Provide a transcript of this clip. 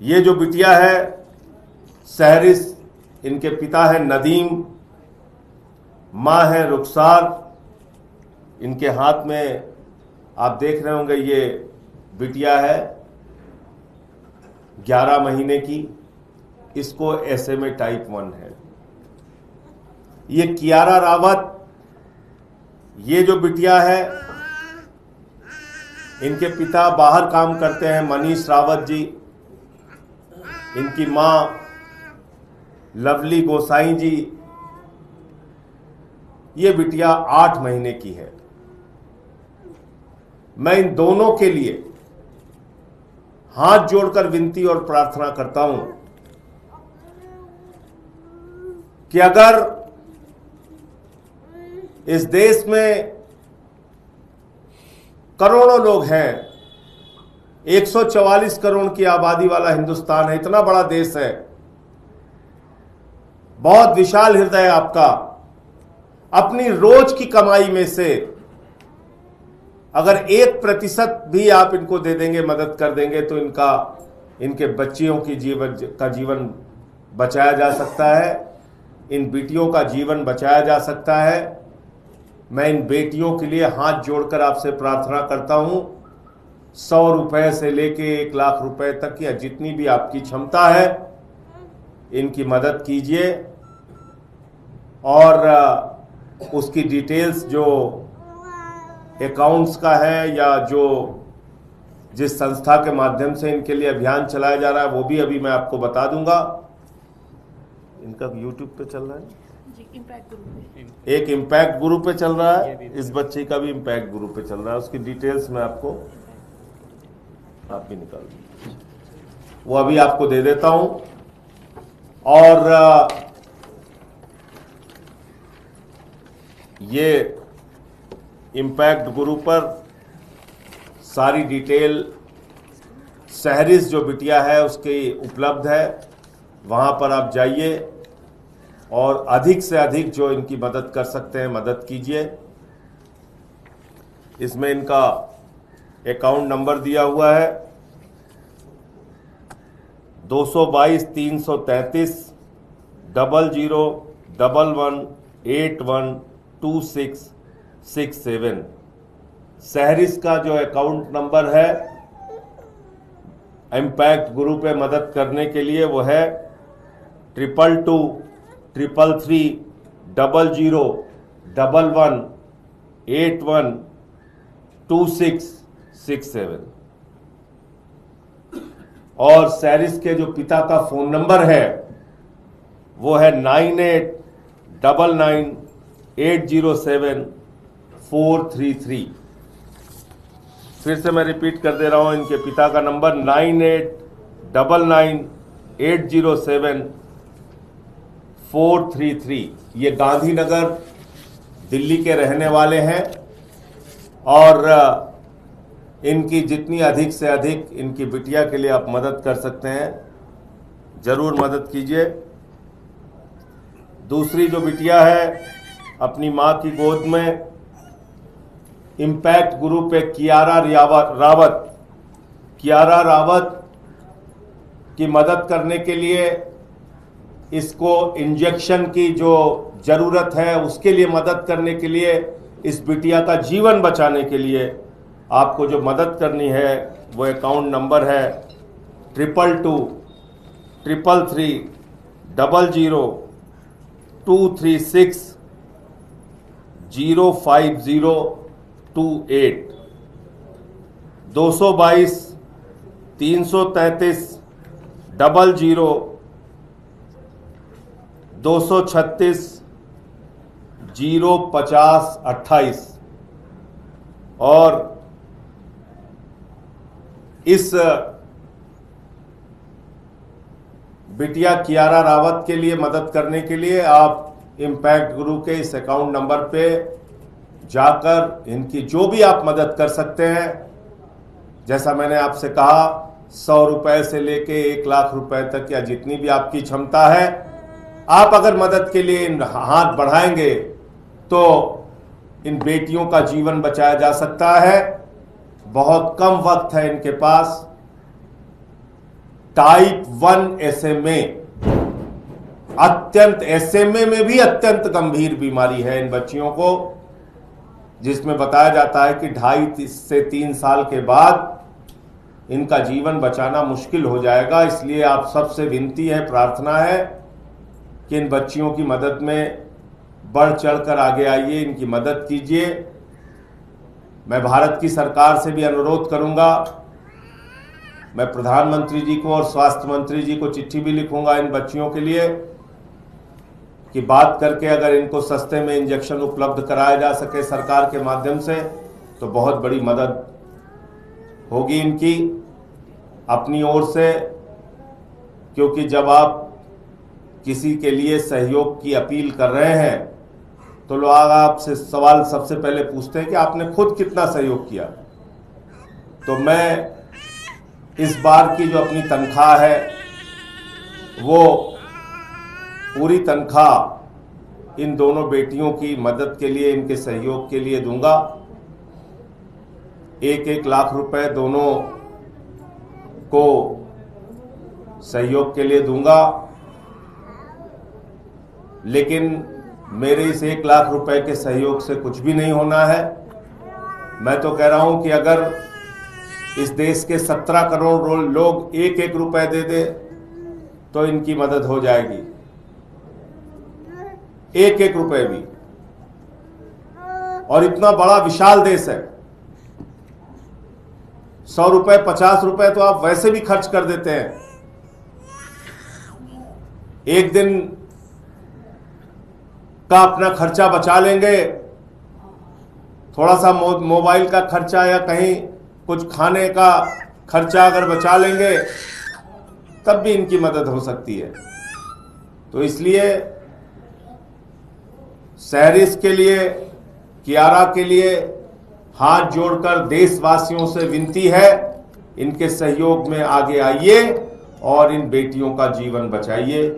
ये जो बिटिया है सहरिस, इनके पिता है नदीम, माँ है रुखसार। इनके हाथ में आप देख रहे होंगे ये बिटिया है 11 महीने की, इसको SMA टाइप 1 है। ये कियारा रावत, ये जो बिटिया है इनके पिता बाहर काम करते हैं मनीष रावत जी, इनकी मां लवली गोसाई जी। ये बिटिया 8 महीने की है। मैं इन दोनों के लिए हाथ जोड़कर विनती और प्रार्थना करता हूं कि अगर इस देश में करोड़ों लोग हैं, 144 करोड़ की आबादी वाला हिंदुस्तान है, इतना बड़ा देश है, बहुत विशाल हृदय आपका, अपनी रोज की कमाई में से अगर 1% भी आप इनको दे देंगे, मदद कर देंगे, तो इनके बच्चियों की जीवन बचाया जा सकता है, इन बेटियों का जीवन बचाया जा सकता है। मैं इन बेटियों के लिए हाथ जोड़कर आपसे प्रार्थना करता हूं, 100 रुपए से लेके 1 लाख रुपए तक या जितनी भी आपकी क्षमता है इनकी मदद कीजिए। और उसकी डिटेल्स जो अकाउंट्स का है या जो जिस संस्था के माध्यम से इनके लिए अभियान चलाया जा रहा है वो भी अभी मैं आपको बता दूंगा। इनका YouTube पे चल रहा है जी, इम्पैक्ट ग्रुप पे, एक इम्पैक्ट ग्रुप पे चल रहा है, इस बच्चे का भी इम्पैक्ट ग्रुप पे चल रहा है। उसकी डिटेल्स मैं आपको, आप भी निकाल दीजिए, वो अभी आपको दे देता हूं। और ये इम्पैक्ट ग्रुप पर सारी डिटेल सहरिस जो बिटिया है उसकी उपलब्ध है, वहां पर आप जाइए और अधिक से अधिक जो इनकी मदद कर सकते हैं मदद कीजिए। इसमें इनका अकाउंट नंबर दिया हुआ है 222 333 0011812667। सहरिस का जो अकाउंट नंबर है इम्पैक्ट ग्रुप में मदद करने के लिए वो है 22333311812667। और सहरिस के जो पिता का फोन नंबर है वो है 9899807433। फिर से मैं रिपीट कर दे रहा हूं, इनके पिता का नंबर 9899807433। ये गांधीनगर दिल्ली के रहने वाले हैं और इनकी जितनी अधिक से अधिक इनकी बिटिया के लिए आप मदद कर सकते हैं, जरूर मदद कीजिए। दूसरी जो बिटिया है अपनी मां की गोद में, इम्पैक्ट ग्रुप पे कियारा रावत की मदद करने के लिए, इसको इंजेक्शन की जो जरूरत है उसके लिए मदद करने के लिए, इस बिटिया का जीवन बचाने के लिए आपको जो मदद करनी है वो अकाउंट नंबर है 222333605028 222 333 00 236 05028। और इस बिटिया कियारा रावत के लिए मदद करने के लिए आप इम्पैक्ट ग्रुप के इस अकाउंट नंबर पे जाकर इनकी जो भी आप मदद कर सकते हैं, जैसा मैंने आपसे कहा 100 रुपए से लेके 1 लाख रुपए तक या जितनी भी आपकी क्षमता है, आप अगर मदद के लिए हाथ बढ़ाएंगे तो इन बेटियों का जीवन बचाया जा सकता है। बहुत कम वक्त है इनके पास, टाइप 1 SMA, अत्यंत SMA में भी अत्यंत गंभीर बीमारी है इन बच्चियों को, जिसमें बताया जाता है कि 2.5 से 3 साल के बाद इनका जीवन बचाना मुश्किल हो जाएगा। इसलिए आप सबसे विनती है, प्रार्थना है कि इन बच्चियों की मदद में बढ़ चढ़कर आगे आइए, इनकी मदद कीजिए। मैं भारत की सरकार से भी अनुरोध करूंगा, मैं प्रधानमंत्री जी को और स्वास्थ्य मंत्री जी को चिट्ठी भी लिखूंगा इन बच्चियों के लिए कि बात करके अगर इनको सस्ते में इंजेक्शन उपलब्ध कराया जा सके सरकार के माध्यम से तो बहुत बड़ी मदद होगी इनकी अपनी ओर से। क्योंकि जब आप किसी के लिए सहयोग की अपील कर रहे हैं तो लोग आपसे सवाल सबसे पहले पूछते हैं कि आपने खुद कितना सहयोग किया। तो मैं इस बार की जो अपनी तनख्वाह है वो पूरी तनख्वाह इन दोनों बेटियों की मदद के लिए, इनके सहयोग के लिए दूंगा। 1-1 लाख रुपए दोनों को सहयोग के लिए दूंगा। लेकिन मेरे इस 1 लाख रुपए के सहयोग से कुछ भी नहीं होना है। मैं तो कह रहा हूं कि अगर इस देश के 17 करोड़ लोग 1-1 रुपए दे दे तो इनकी मदद हो जाएगी। 1-1 रुपए भी, और इतना बड़ा विशाल देश है। 100 रुपए 50 रुपए तो आप वैसे भी खर्च कर देते हैं। एक दिन का अपना खर्चा बचा लेंगे, थोड़ा सा मोबाइल का खर्चा या कहीं कुछ खाने का खर्चा अगर बचा लेंगे तब भी इनकी मदद हो सकती है। तो इसलिए सहरिस के लिए, कियारा के लिए हाथ जोड़कर देशवासियों से विनती है, इनके सहयोग में आगे आइए और इन बेटियों का जीवन बचाइए।